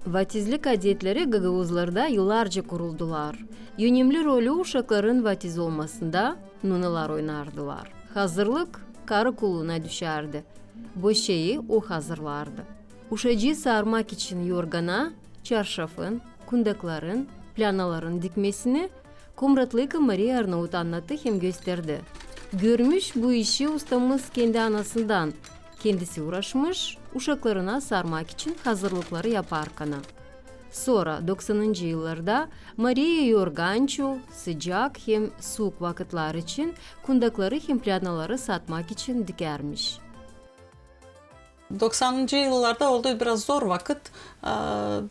Vatizlik adetleri Gagavuzlarda yıllarca kuruldular. Önemli rolü uşakların vatiz olmasında nunalar oynardılar. Hazırlık karı kuluna düşerdi. Bu şeyi o hazırlardı. Uşacı sarmak için yorgana, çarşafın, kundakların, planaların dikmesini Kumratlıka Maria Arnavut anlattı hem gösterdi. Görmüş bu işi ustamız kendi anasından. Kendisi uğraşmış, uşaklarına sarmak için hazırlıkları yaparken. Sonra 90. yıllarda Maria yorganço, sıcak hem soğuk vakitler için kundakları hem planaları satmak için dikermiş. 90. yıllarda oldu biraz zor vakit.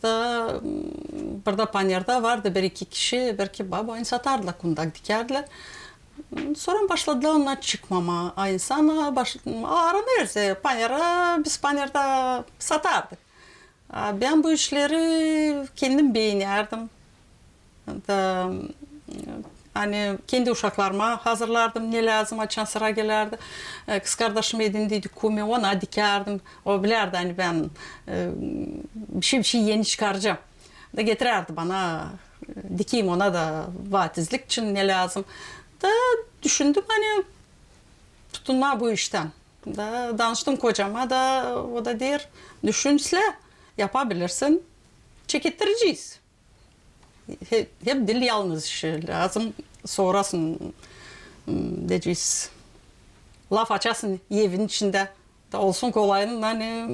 Da burada Panyar'da vardı bir iki kişi, belki baba satardılar, kundak dikerdiler. Sonra başladılar onlar çıkmama. İnsan aranırsa Panyar'a, biz Panyar'da satardık. Ben bu işleri kendim beğenirdim. Da, hani kendi uşaklarıma hazırlardım, ne lazım açan sıra gelirdi. Kız kardeşim edindiydi kumi, ona dikerdim. O bilirdi hani ben bir şey yeni çıkaracağım. Da getirirdi bana, dikeyim ona da vatizlik için ne lazım. Da düşündüm hani tutunma bu işten. Da danıştım kocama da o da der düşünsle yapabilirsin, çekittireceğiz. Hep dil yalnız işi lazım. Sonrasın diyeceğiz. Laf açasın evin içinde. Da olsun kolayın hani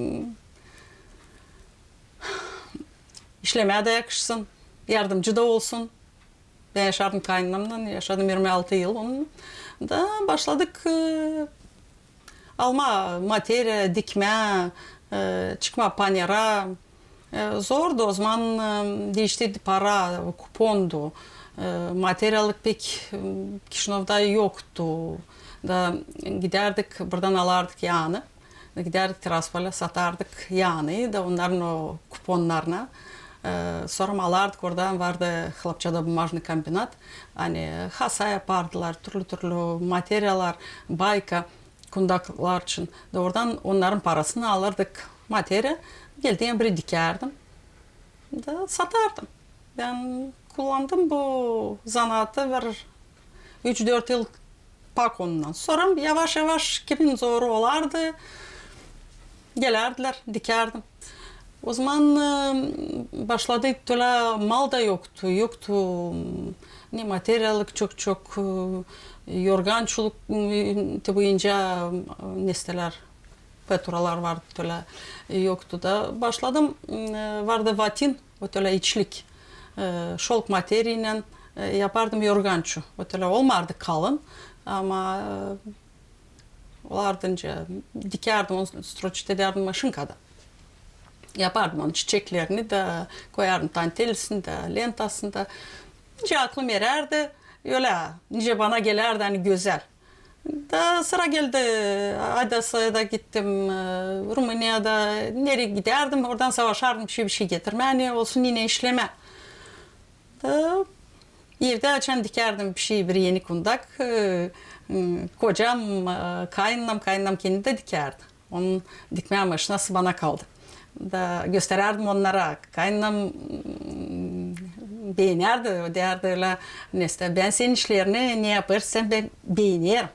işlemeye de yakışsın. Yardımcı da olsun. Ben yaşadım kaynanamla. Yaşadım 26 yıl onun. Da başladık alma, materyal, dikme, çıkma Panyar'a. Zordu o zaman değişti para, kupondu. Materyallik pek Kişinov'da yoktu. Da giderdik buradan alardık yağını. Giderdik Tiraspol'a satardık yağını da onların o kuponlarına. Sonra alardık oradan vardı Hlapçada bumajный kombinat. Hani hasa yapardılar, türlü materyalar, bayka, kundaklar için. Da oradan onların parasını alırdık materyal. Geldiğim biri dikerdim. Da satardım. Ben kullandım bu zanaatı ver 3-4 yıl pak ondan. Sonra yavaş yavaş kimin zoru olardı. Gelerdiler, dikerdim. O zaman başladı öyle mal da yoktu. Yoktu ne materyallik çok yorgançılık boyunca nesteler peturalar vardı öyle yoktu da başladım vardı vatin öyle içlik şolk materiyle yapardım yorgançu öyle olmadı kalın ama ardınca dikerdim onu stroç ederdim maşinkada yapardım onun çiçeklerini de koyardım tantelisini de lentasını da nice aklım ererdi öyle nice bana gelerdi hani güzel. Da sıra geldi Adasa'ya gittim, Rumeniya'da nereye giderdim oradan savaşardım bir şey getirme hani olsun yine işleme. Da evde açan dikerdim bir yeni kundak. Kocam kaynanam kendi de dikerdi. Onun dikme maşinası bana kaldı. Da gösterirdim onlara. Kaynanam beğenerdi, o derdi öyle neyse ben senin işlerini ne yaparsan ben beğenirim.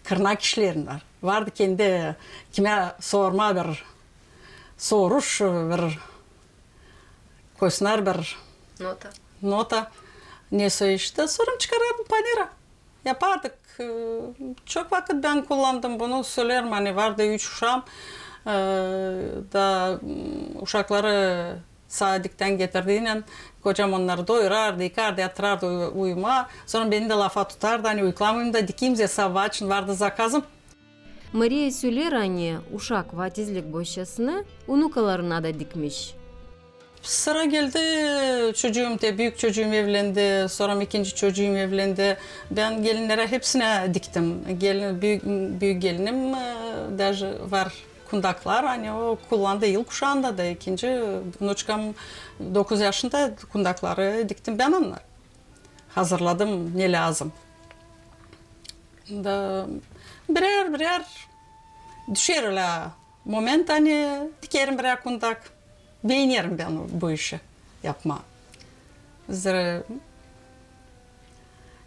Kırnak işlerin var. Vardı kendi kime sorma bir soruş bir koysunlar bir nota. Neyse işte sonra çıkarırdım Panyar'a. Yapardık. Çok vakit ben kullandım bunu söylerim hani vardı 3 uşağım da uşakları Saadik'ten getirdiğiyle kocam onları doyurardı, yıkardı, yatırardı uyuma. Sonra beni de lafa tutardı, hani uyklamayayım da dikeyim diye sabah için vardı zakazım. Maria söyler anne uşak vatizlik boşasını unukalarına da dikmiş. Sıra geldi çocuğum da büyük çocuğum evlendi, sonra ikinci çocuğum evlendi. Ben gelinlere hepsine diktim. Büyük gelinim de var. Kundaklar hani o kullandığı yıl kuşağında da ikinci nuçkam 9 yaşında kundakları diktim ben onlar. Hazırladım ne lazım. Da birer düşer öyle moment hani dikerim birer kundak. beğeniyorum ben bu işi yapma. Zira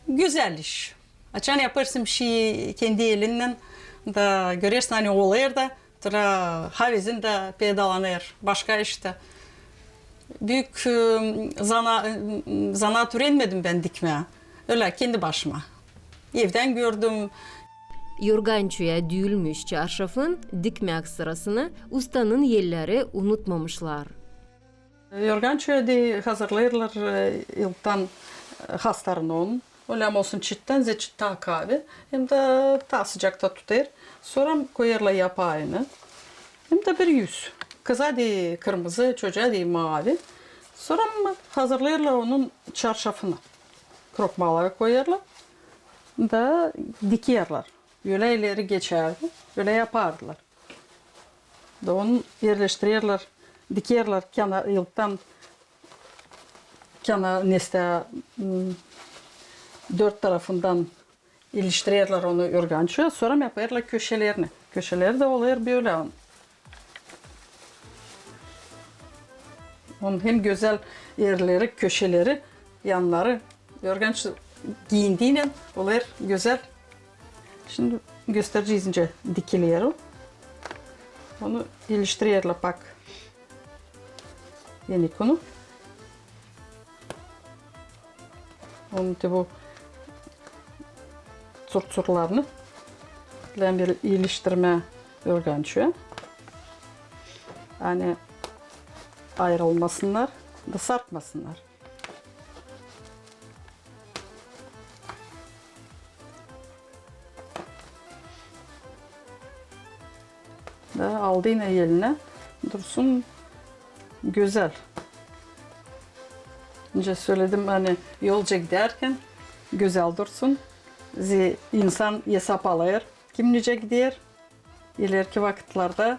güzel iş. Açan yaparsın bir şeyi kendi elinden da görüyorsun hani oluyor da tıra havizin de pedalanır. Başka işte. Büyük zanaat öğrenmedim ben dikmeye. Öyle kendi başıma. Evden gördüm. Yorgançuya düğülmüş çarşafın dikmek sırasını ustanın yerleri unutmamışlar. Yorgançoya de hazırlayırlar ilkten hastarını onun. Öyle olsun çitten ze çitta kahve. Hem de ta sıcakta tutar. Sonra koyarlar yapağını. Hem de bir yüz. Kıza de kırmızı, çocuğa de mavi. Sonra hazırlayırlar onun çarşafını. Krokmalara koyarlar. Da dikiyorlar. Öyle ileri geçerdi. Öyle yapardılar. Da onu yerleştirirler. Dikerler kenar yıldan kenar neste dört tarafından iliştirirler onu örgünçü. Sonra yaparlar köşelerini. Köşeleri de oluyor böyle. Onun hem güzel yerleri, köşeleri, yanları örgünçü giyindiğine oluyor güzel. Şimdi göstereceğiz ince dikiliyor. Onu iliştirirler bak. Yeni konu. Onun da bu surlarını bir iliştirme örgünçü. Yani ayrılmasınlar da sarkmasınlar. Da aldı yine eline dursun güzel. Önce söyledim hani yolca giderken güzel dursun. İnsan hesap alır. Kim nice gider? İleriki vakitlerde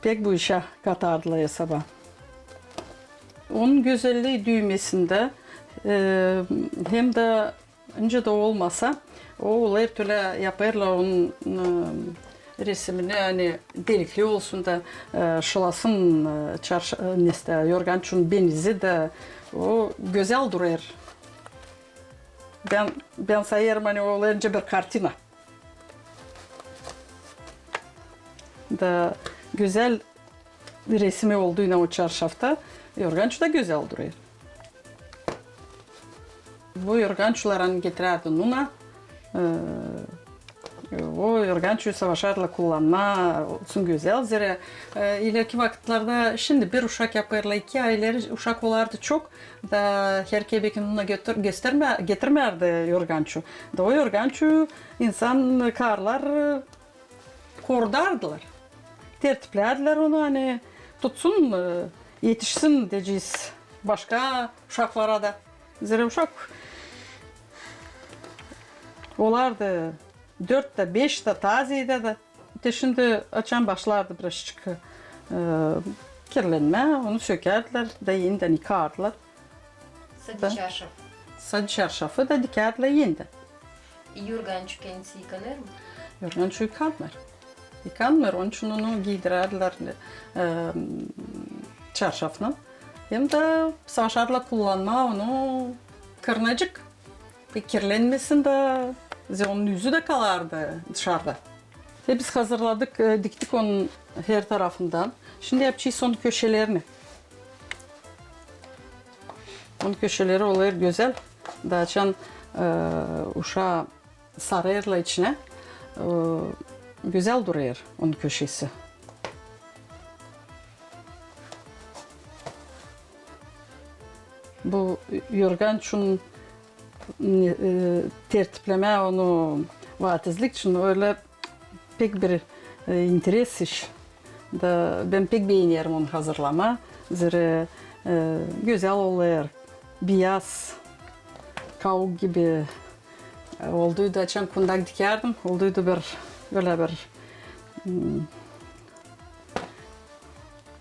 pek bu işe katardılar hesaba. Onun güzelliği düğmesinde hem de önce de olmasa o her türlü yaparlar onun resimini hani delikli olsun da şılasın yorgançun benizi de o güzel durar. Ben sayarım hani olunca bir kartina. Da güzel bir resmi olduğuna o çarşafta yorgançu da güzel duruyor. Bu yorgançuların getirirdi nuna. O yorgançuyu savaşlarla kullanma olsun güzel. Zira ileriki vakitlerde şimdi bir uşak yaparlar, 2 ayları uşak olardı çok. Da her kebekin nuna getirmerdi yorgançu. Da o yorgançu insan karlar kordardılar. Tertiplerdiler onu hani tutsun, yetişsin diyeceğiz başka uşaklara da. Zira uşak olardı 4'te 5'te taziyede de şimdi açan başlardı birazcık kirlenme onu sökerdiler da yeniden yıkardılar. Saç çarşaf. Saç çarşafı da dikerdiler yeniden. Yorgançu kendisi yıkanır mı? Yorgançu yıkanmır. Yıkanmır onun için onu giydirirdiler çarşafını. Hem de savaşlarla kullanma onu kırnacık. Bir kirlenmesin de onun yüzü de kalardı dışarıda. Ve biz hazırladık, diktik onun her tarafından. Şimdi yapacağız onun köşelerini. Onun köşeleri oluyor güzel. Daha çan uşağı sarayırla içine. Güzel duruyor onun köşesi. Bu yorgançun tertipleme onu vatizlik için öyle pek bir interes iş. Da ben pek beğeniyorum onu hazırlama. Zira güzel oluyor. Beyaz, kavuk gibi olduydu. Açan kundak dikerdim. Olduydu bir öyle bir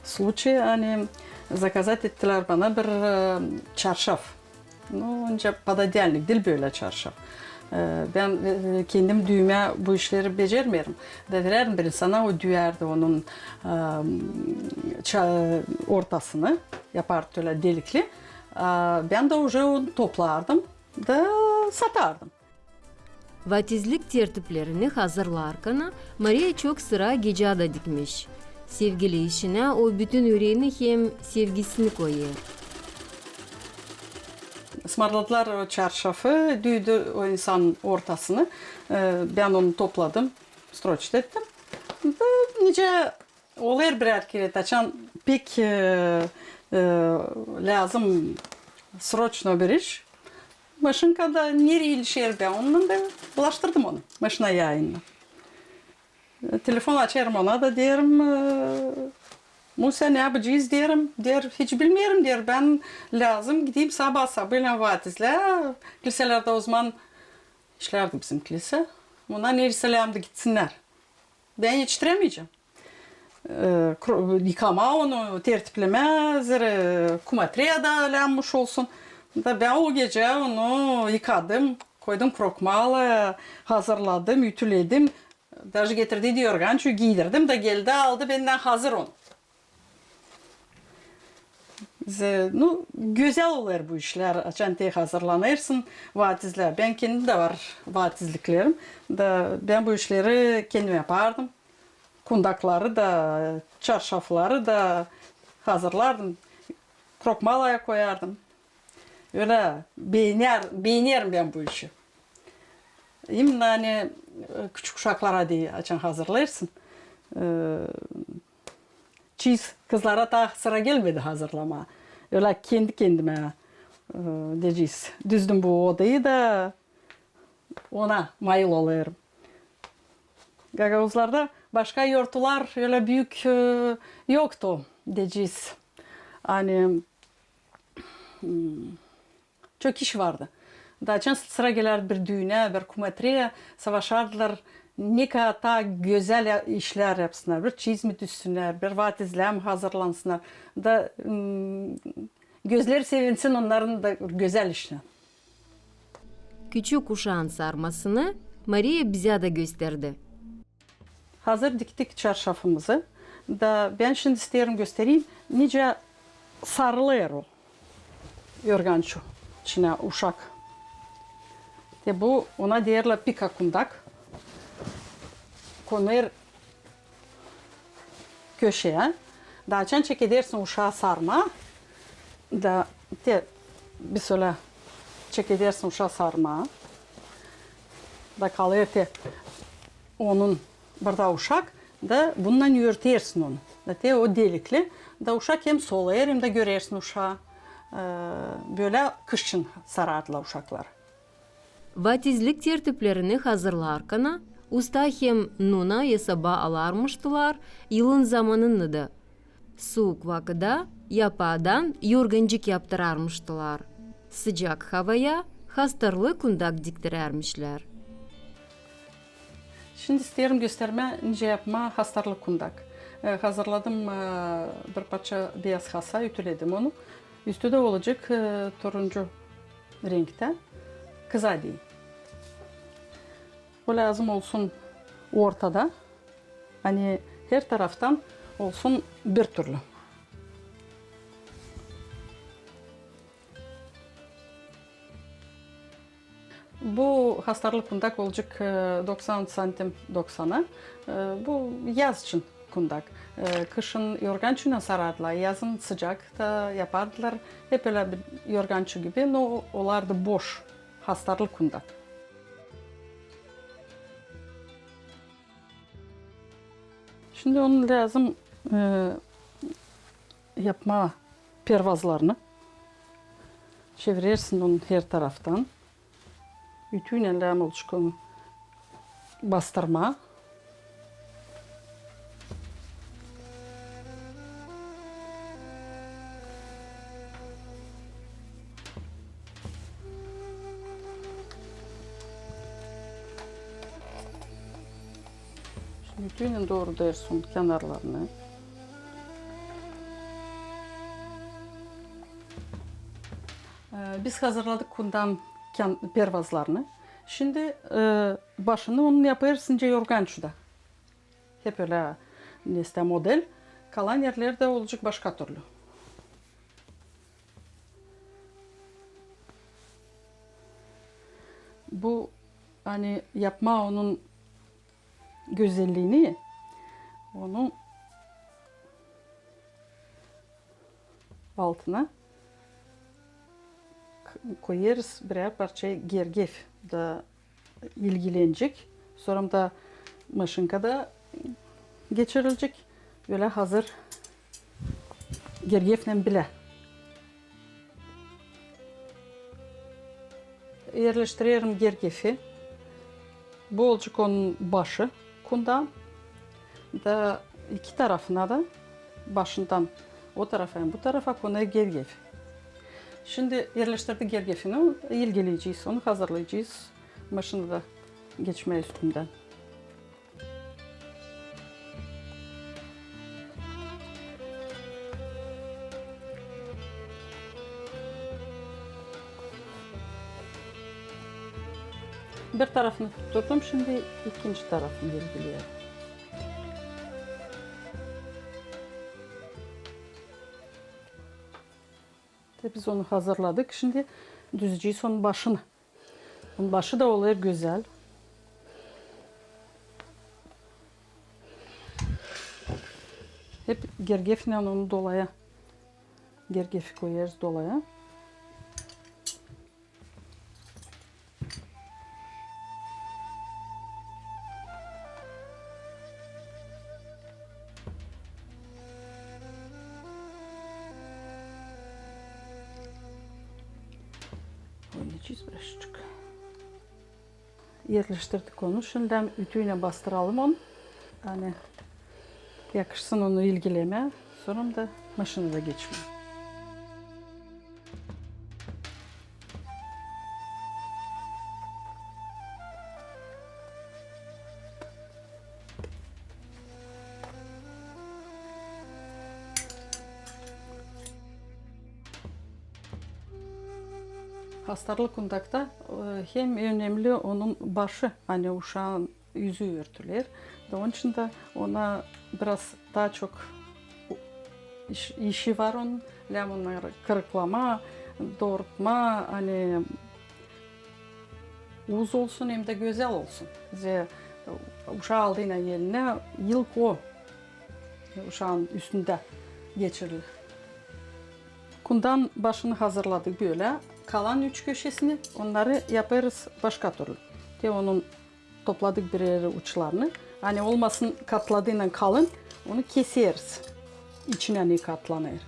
случай. Hani zaказать ettiler bana bir çarşaf. Ну, önce пододяльник değil böyle çarşaf. Ben kendim düğme bu işleri becermiyorum. Da vererim bir sana o düğerdi onun ortasını yapardı öyle delikli. Ben de onu toplardım da satardım. Vatizlik tertiplerini hazırlarken Maria çok sıra gece da dikmiş. Sevgili işine o bütün yüreğini hem sevgisini koyuyor. Ismarladılar o çarşafı, düydü o insanın ortasını. Ben onu topladım, stroç ettim. Da nice oluyor birer kere taçan pek lazım sroçno bir iş. Maşınkada nereye ilişir ben ondan da bulaştırdım onu maşına yayınla. Telefon açarım ona da derim Musa ne yapacağız derim. Der hiç bilmiyorum der. Ben lazım gideyim sabah sabahla vatizle. Kiliselerde o zaman işlerdi bizim kilise. Onlar nereye gitsinler. Ben yetiştiremeyeceğim. Yıkama onu, tertipleme, kumatriye da lanmış olsun. Da ben o gece onu yıkadım, koydum krokmalı, hazırladım, ütüledim. Даже getirdi diyorgan çünkü giydirdim de geldi aldı benden hazır onu. Güzel olur bu işler. Açanteye hazırlanırsın, vatizler. Ben kendim de var vatizliklerim. Ben bu işleri kendim yapardım. Kundakları da, çarşafları da hazırlardım. Krokmalaya koyardım. Öyle beğenirim ben bu işi. Yani küçük uşaklara diye açan hazırlarsın. Çiz kızlara da sıra gelmedi hazırlama. Öyle kendi kendime diyeceğiz. Düzdüm bu odayı da ona mayıl oluyorum. Gagavuzlarda başka yortular öyle büyük yoktu diyeceğiz. Hani çok iş vardı. Daha için sıra gelir bir düğüne, bir kumetriye savaşardılar. Ne kadar güzel işler yapsınlar. Bir çizim düşsünler, bir vatizlem hazırlansınlar. Da gözleri sevinsin onların da güzel işler. Küçük uşağın sarmasını Maria bize de gösterdi. Hazır diktik çarşafımızı. Da ben şimdi isterim göstereyim. Nice sarılıyor o. Yorganço. İçine uşak. Bu ona derler pika kundak. Konur köşeye. Daha çan çekedersin uşağı sarma. Da bir söyle çekedersin uşağı sarma. Da kalır onun burada uşak da bundan yürütersin onu. Da o delikli. Da uşak hem solayır hem de görersin uşağı. Böyle kışın sarardılar uşaklar. Vatizlik tertiplerini hazırlarken usta hem nuna yasaba alarmıştılar yılın zamanını da. Soğuk vakıda yapadan yorgancık yaptırarmıştılar. Sıcak havaya hastarlı kundak diktirermişler. Şimdi isterim gösterme nice yapma hastarlı kundak. Hazırladım bir parça beyaz hasa, ütüledim onu. Üstü de olacak turuncu renkte. Kıza değil. O lazım olsun ortada. Hani her taraftan olsun bir türlü. Bu hastarlı kundak olacak 90 santim 90'a. Bu yaz için kundak. Kışın yorgançuyla sarardılar, yazın sıcak da yapardılar. Hep öyle bir yorgançu gibi. No, onlar da boş hastarlı kundak. Şimdi onun lazım yapma pervazlarını. Çevirirsin onu her taraftan. Ütüyle lazım olacak onu bastırma. Ütüyle doğru dersin kenarlarını. Biz hazırladık kundan pervazlarını. Şimdi başını onu yaparsın yorgançuda. Hep öyle neste model. Kalan yerlerde olacak başka türlü. Bu hani yapma onun güzelliğini, onun altına koyarız birer parça gergef da ilgilenecek. Sonra da maşinkada geçirilecek. Böyle hazır gergefle bile. Yerleştiriyorum gergefi. Bu olacak onun başı kundan. Da iki tarafına da başından o tarafa hem bu tarafa konuya gergef. Şimdi yerleştirdik gergefini, ilgileyeceğiz, onu hazırlayacağız. Maşını geçme üstünden. Bir tarafını tutturdum, şimdi ikinci tarafını ilgiliyorum. Biz onu hazırladık. Şimdi düzeceğiz onun başını. Onun başı da oluyor güzel. Hep gergefle onu dolaya. Gergefi koyarız dolaya. Oynayacağız birazcık. Yerleştirdik onu. Şimdi ütüyle bastıralım onu. Hani yakışsın onu ilgileme. Sonra da maşına da geçme. Hastalık kundakta hem önemli onun başı, hani uşağın yüzü örtülür. Onun için de ona biraz daha çok işi var onun. Onları kırıklama, doğrultma, hani uz olsun hem de güzel olsun. Uşağı aldığına yerine yılk o uşağın üstünde geçirilir. Kundan başını hazırladık böyle. Kalan üç köşesini onları yaparız başka türlü. Onun topladık bir yere uçlarını. Hani olmasın katladığıyla kalın onu keseriz. İçine ne katlanır.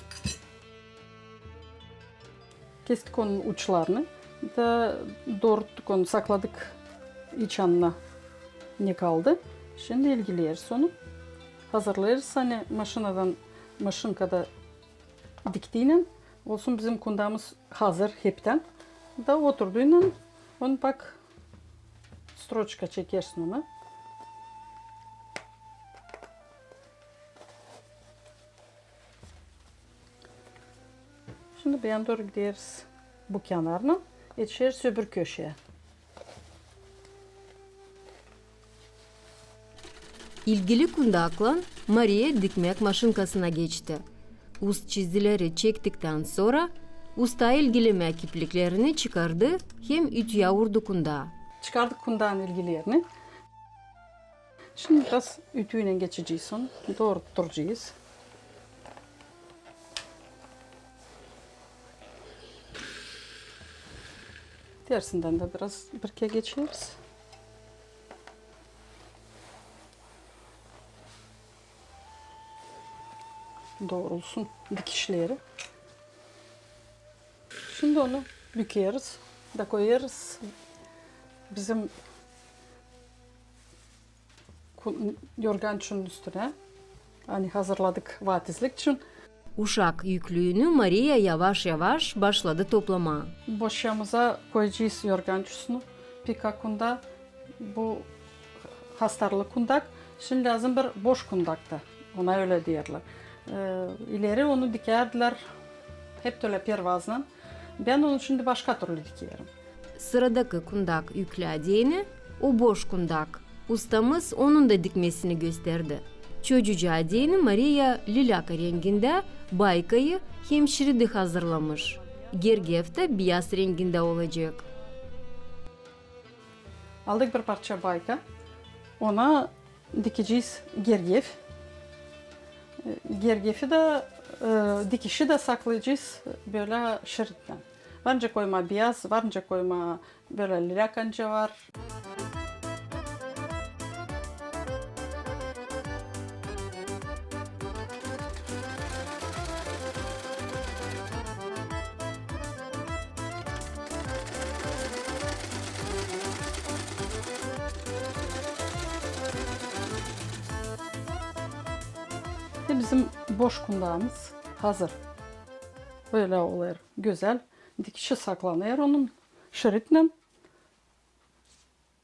Kestik onun uçlarını. Da doğrulttuk onu sakladık iç yanına ne kaldı. Şimdi ilgileriz onu. Hazırlarız hani maşinkada diktiğine. Olsun bizim kundamız hazır hepten. Da oturduğuyla onu bak stroçka çekersin onu. Şimdi bir yana doğru gideriz bu kenarına. Geçeriz öbür köşeye. İlgili kundakla Maria dikmek maşinkasına geçti. Uz çizgileri çektikten sonra usta ilgileme ipliklerini çıkardı hem ütüye vurdu kundağa. Çıkardık kundağın ilgilerini. Şimdi biraz ütüyle geçeceğiz onu. Doğrultturacağız. Tersinden de biraz birke geçeriz. Doğrulsun dikişleri. Şimdi onu bükeriz da koyarız. Bizim yorgançının üstüne. Hani hazırladık vatizlik için. Uşak yüklüğünü Maria yavaş yavaş başladı toplama. Boşyamıza koyacağız yorgançısını. Pikakunda bu hastarlı kundak. Şimdi lazım bir boş kundakta. Ona öyle diyorlar. İleri onu dikerdiler. Hep öyle pervazla. Ben onu şimdi başka türlü dikerim. Sıradaki kundak yüklediğini, o boş kundak. Ustamız onun da dikmesini gösterdi. Çocuğa diyeni Maria lilaka renginde baykayı hemşiridi hazırlamış. Gergef de beyaz renginde olacak. Aldık bir parça bayka. Ona dikeceğiz gergef. Gergefi de dikişi de saklayacağız böyle şeritten. Varınca koyma beyaz, varınca koyma böyle lilakanca var. Bizim boş kundağımız hazır. Böyle oluyor. Güzel. Dikişi saklanıyor onun şeritle.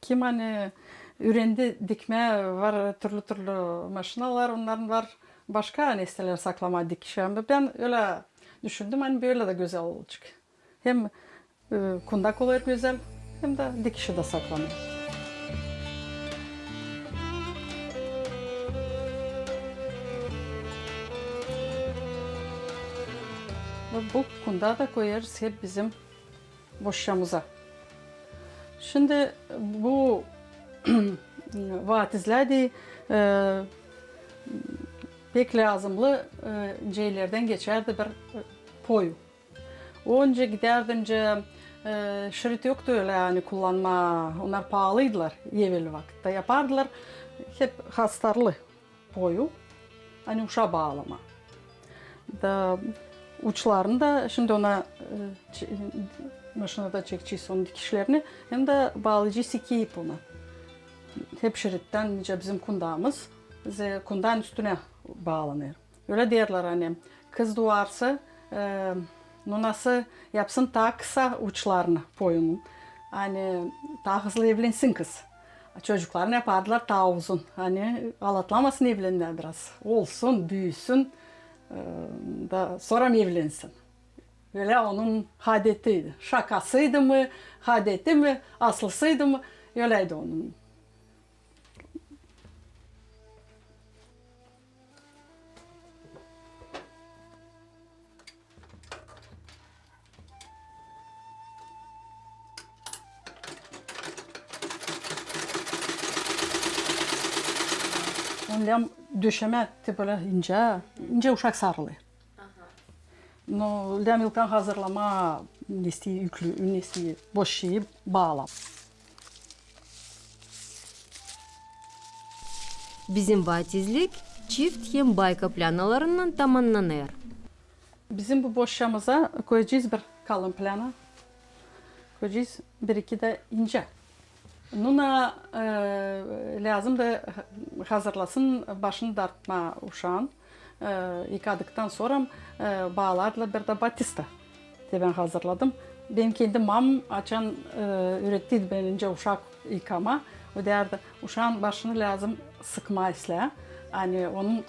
Kim hani ürendi dikme var, türlü maşinalar, onların var. Başka nesneler saklama dikişi. Ben öyle düşündüm, hani böyle de güzel olacak. Hem kundak oluyor güzel, hem de dikişi de saklanıyor. Bu kundağı da koyarız hep bizim boşyamıza. Şimdi bu vatizlerde pek lazımlı şeylerden geçerdi bir poyu. O önce giderdince şerit yoktu öyle yani kullanma. Onlar pahalıydılar evvel vakitte yapardılar. Hep hastarlı poyu. Hani uşa bağlama. Da uçlarını da şimdi ona maşinada çekeceğiz onun dikişlerini hem de bağlayacağız iki ip ona. Hep şeritten nice bizim kundağımız kundağın üstüne bağlanıyor. Öyle derler hani kız doğarsa nunası yapsın daha kısa uçlarını boyunun. Hani daha hızlı evlensin kız. Çocuklar ne yapardılar daha uzun. Hani alatlamasın evlenme biraz. Olsun, büyüsün. Da sonra mı evlensin? Öyle onun adetiydi. Şakasıydı mı, adeti mi, aslısıydı mı? Öyleydi onun. Ondan döşeme böyle ince uşak sarılıyor. No, demilkan hazırlama nesti yüklü, nesti boş şeyi bağlam. Bizim vatizlik çift hem bayka planalarından tamamlanır. Bizim bu boşyamıza koyacağız bir kalın plana. Koyacağız bir iki de ince. Nuna lazım da hazırlasın başını dartma uşağın. Yıkadıktan sonra bağlarla bir de batista ben hazırladım. Benim kendi mam açan ürettiydi benince uşak yıkama. O derdi uşağın başını lazım sıkma isle. Hani onun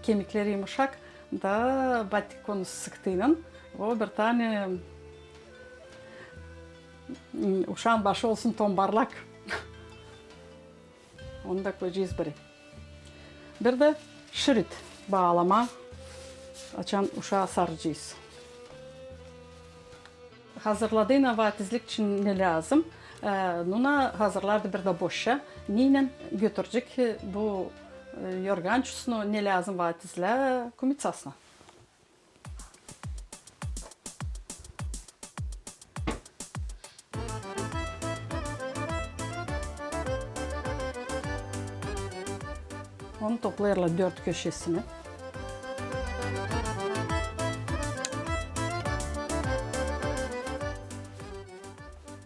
kemikleri yumuşak da batik onu sıktığının o bir tane uşağın başı olsun tombarlak. Onu da koyacağız biri. Bir de şerit bağlama açan uşağı saracağız. Hazırladığına vatizlik için ne lazım? Nuna hazırlardı bir de boşa. Neyle götürecek bu yorgançusunu ne lazım vatizle kumitsasına. Onu toplayırlar dört köşesini.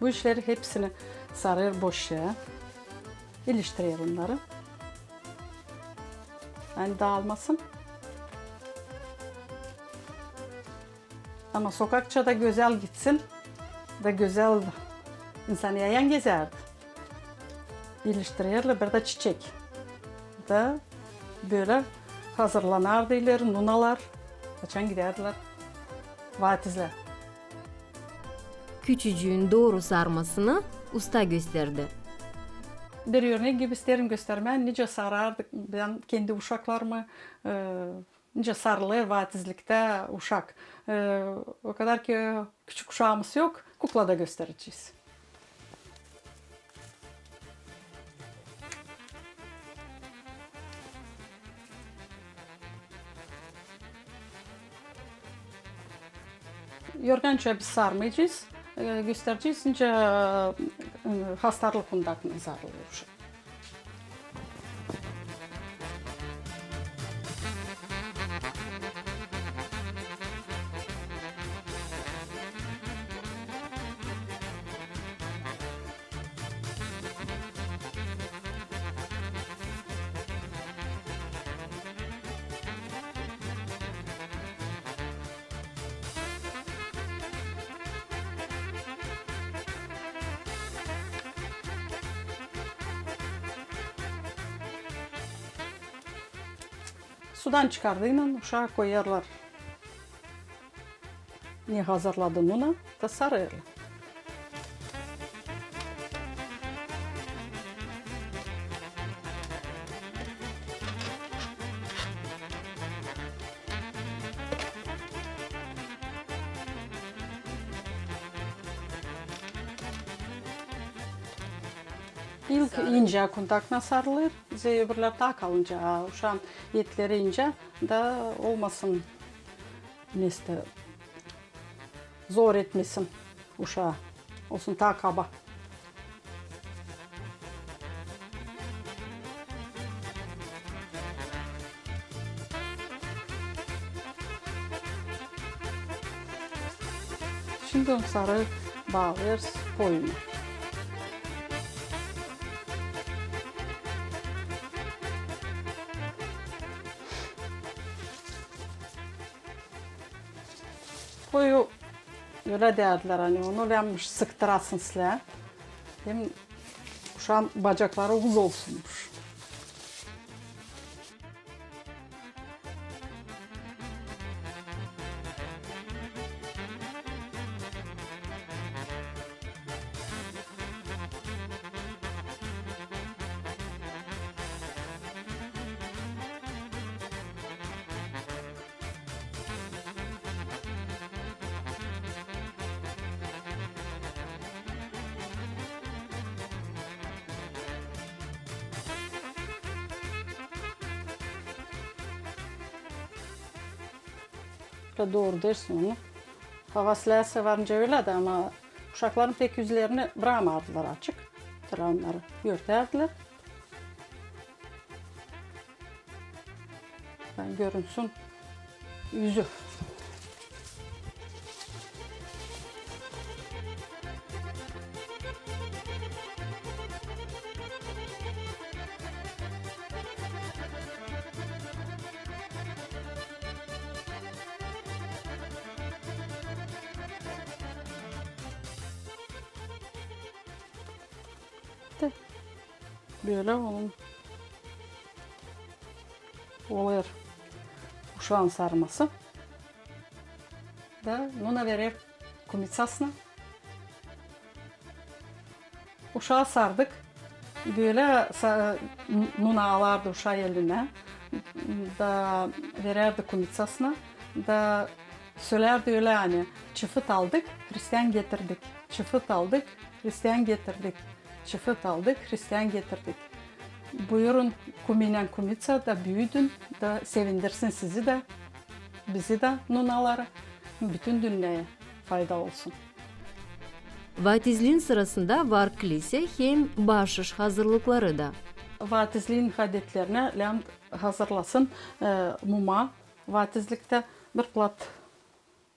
Bu işleri hepsini sarır boşluğa. İliştirir bunları. Yani dağılmasın. Ama sokakça da güzel gitsin. Da güzel insan yayan gezerdi. İliştirirler bir de çiçek. Da böyle hazırlanardı ileri nunalar. Kaçan giderdiler. Vatizler. küçücüğün doğru sarmasını usta gösterdi. Bir örnek gibi isterim göstermen. Nice sarardık. Ben kendi uşaklarımı nice sarılır vatizlikte uşak. O kadar ki küçük uşağımız yok. Kuklada göstereceğiz. Yorgança biz sarmayacağız. Göstereceğiz. Nice hastalık kundakını sarılıyor uşak. Sudan çıkardığıyla uşağa koyarlar. Ne hazırladın ona da sarıyorlar. İlk ince kundakla sarılır. Öbürler daha kalınca. Uşağın etleri ince da olmasın. Neyse zor etmesin uşağı. Olsun daha kaba. Şimdi onu sarı bağlıyoruz boyuna. Koyu öyle derdiler hani onu ben sıktırasın size. Hem uşağın bacakları uz olsunmuş. Doğru dersin onu. Havaslığa sevince öyle de ama uşakların pek yüzlerini bırakmadılar açık. Onları yörterdiler. Ben görünsün yüzü. Böyle onun oluyor uşağın sarması. Da nuna verir kumitsasına. Uşağı sardık. Böyle nuna alardı uşağı eline. Da verirdi kumitsasına. Da söylerdi öyle hani çıfıt aldık, Hristiyan getirdik. Çıfıt aldık, Hristiyan getirdik. Çıfıt aldık, Hristiyan getirdik. Buyurun kuminen kumitsa da büyüdün da sevindirsin sizi de, bizi de nunalara, bütün dünyaya fayda olsun. Vatizliğin sırasında var kilise hem bahşiş hazırlıkları da. Vatizliğin adetlerine lan hazırlasın muma. Vatizlikte bir plat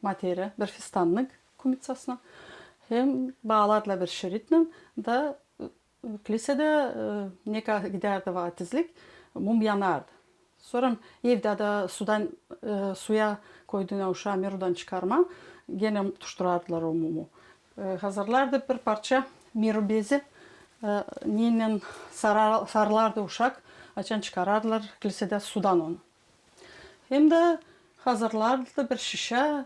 materyal, bir fistanlık kumitsasına. Hem bağlarla bir şeritle da kilisede ne kadar giderdi vatizlik, mum yanardı. Sonra evde de suya koyduğuna uşağı mirudan çıkarma, gene tutuşturardılar o mumu. Hazırlardı bir parça miru bezi, neyle sarılardı uşak, açan çıkarardılar kilisede sudan onu. Hem de hazırlardı bir şişe,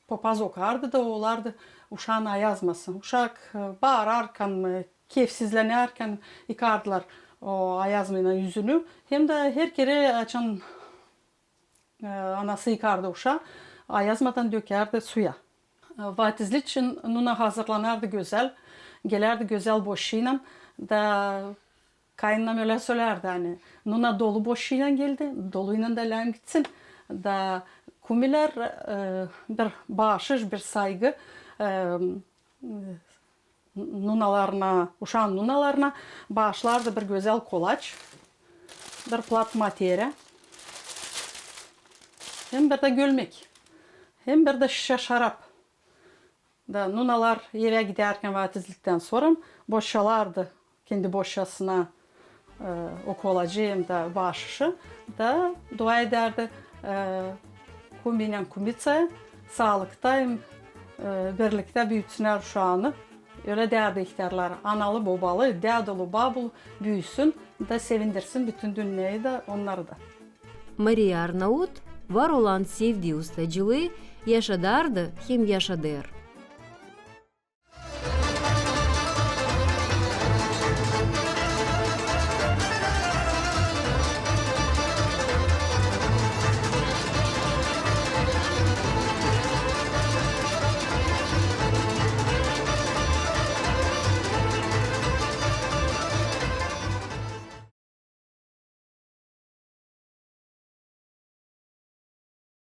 papaz okardı da olardı uşağın ayazması. Uşak bağırarken, keyifsizlenerken yıkardılar o ayazmayla yüzünü. Hem de her kere açan anası yıkardı uşağı. Ayazmadan dökerdi suya. Vatizlik için nuna hazırlanardı güzel. Gelerdi güzel boşuyla da kayınlam öyle söylerdi hani nuna dolu boşuyla geldi, doluyla da lan gitsin. Da kumiler bir bağışış, bir saygı nunalarına, uşağın nunalarına bağışlardı bir güzel kolaç, bir plat materya. Hem bir de gölmek, hem bir de şişe şarap. Da nunalar eve giderken vatizlikten sonra boşalardı kendi boşasına o kolacı hem de bağışışı. Da dua ederdi kumbiyle kumbitsaya sağlıkta hem birlikte büyütsünler uşağını. Öyle derdi ihtiyarlar. Analı babalı, dedolu babul büyüsün da sevindirsin bütün dünyayı da onları da. Maria Arnaut var olan sevdiği ustacılığı yaşadardı hem yaşadır.